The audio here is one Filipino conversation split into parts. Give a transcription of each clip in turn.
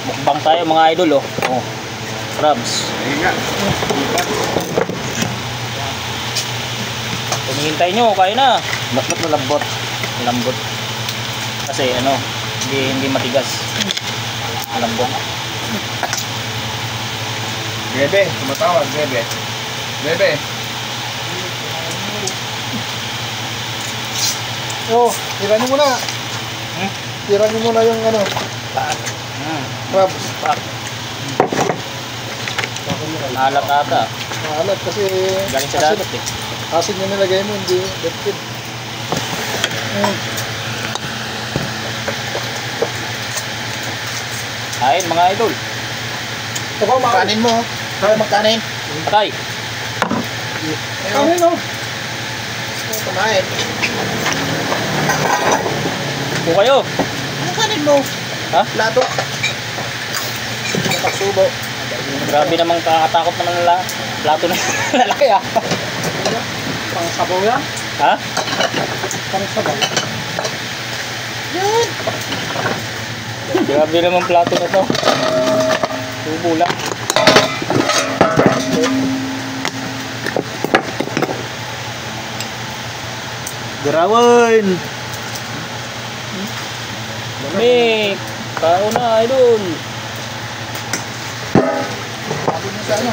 Mukbang tayo mga idol oh. Oh. Crabs. Kung hintay nyo, kaya na. Bakit malambot? Malambot. Kasi ano, hindi matigas. Malambot. Bebe, tumatawag, bebe. Bebe. Oh, tira nyo muna. Tira nyo muna yung ano. Crabs. Alat ata. Maalat kasi Galing sa dagat eh. asin yung nilagay mo, hindi detected. Kain mga idol. Ito ba, Kanin mo. Kaya magkanin. Patay. Kanin, no? Kumain. Kung kayo. Anong kanin mo? Ha? Plato. Pagsubo. Grabe namang kakatakot naman nila. Plato na lalaki ah. Pang sabaw yan? Ha? Pang sabaw. Yan. Grabe namang plato na to. Tubo lang. Garawan. Lamig. Kao na idol. Sabi mo sa ano?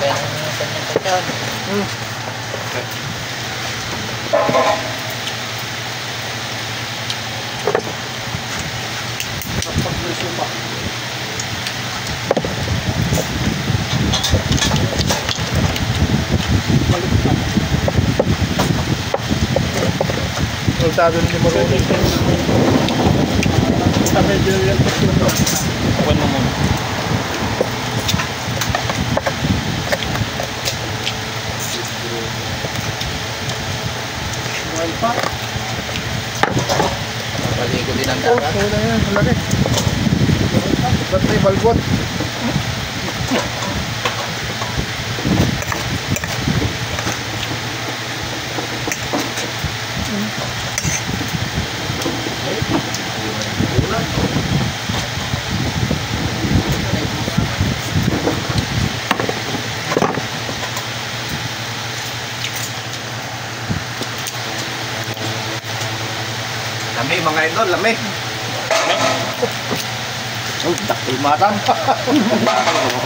Pag-luso pa. Balik na. Resultado ni Maroni. Sabi dyan yung pagsundo. Open mo muna. Wild pa. Paligo din ang Oh, dagat. wala yan. Malaki. Ba't may balbot? Lami mga idol, lami. Oh, takil matang.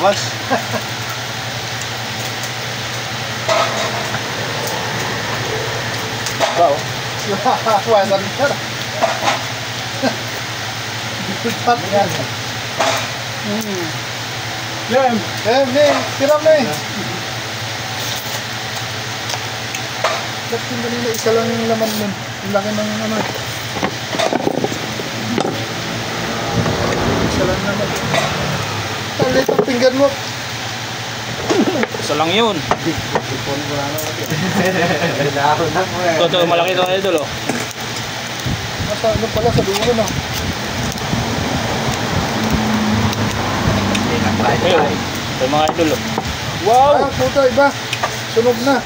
Mas. Wow. Wasan ka na. Bipat yan. Jem, tiram na eh. Ba't yung kanina isa lang yung laman nun? Yung laki ng ano. Isa lang naman. Talit ang pinggan mo. Isa lang yun. Ipon ko na naman. Ito malaki ito idol oh. Nasa ano pala sa dulo na. Ayun. Ito yung mga idol oh. Wow! Ah, puta, iba. Sunog na.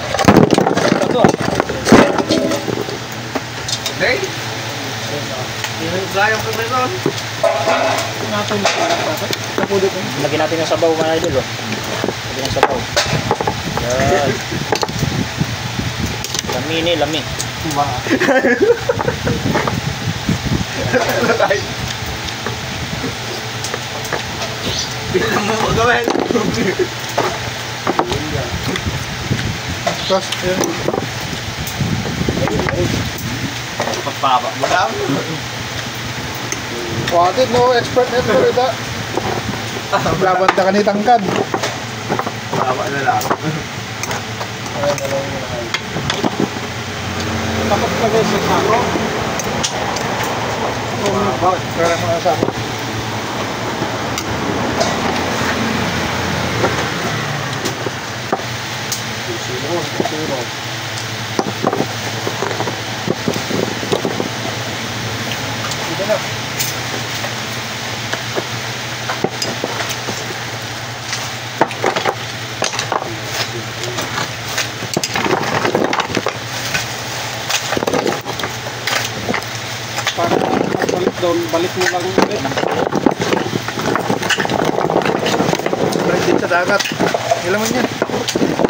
Ito ah. Hey! Sayang ka rin nun. Natin na pala. Napulot na. Lagyan natin yung sabaw mga idol oh. Lagyan yung sabaw. Yan. Lami ni, lami. Bilang mo gawin. Tapos, yun. Pagpapa mo lang. Wakit no, expert net mo rin ta. Laban ta ka ni tangkad. Bawa na lang. Dapat lagay sa sako. Kaya mga sako. Sino. Dito na. Para doon, balik mo lang ulit. Balik din sa dagat. Ilan man yan?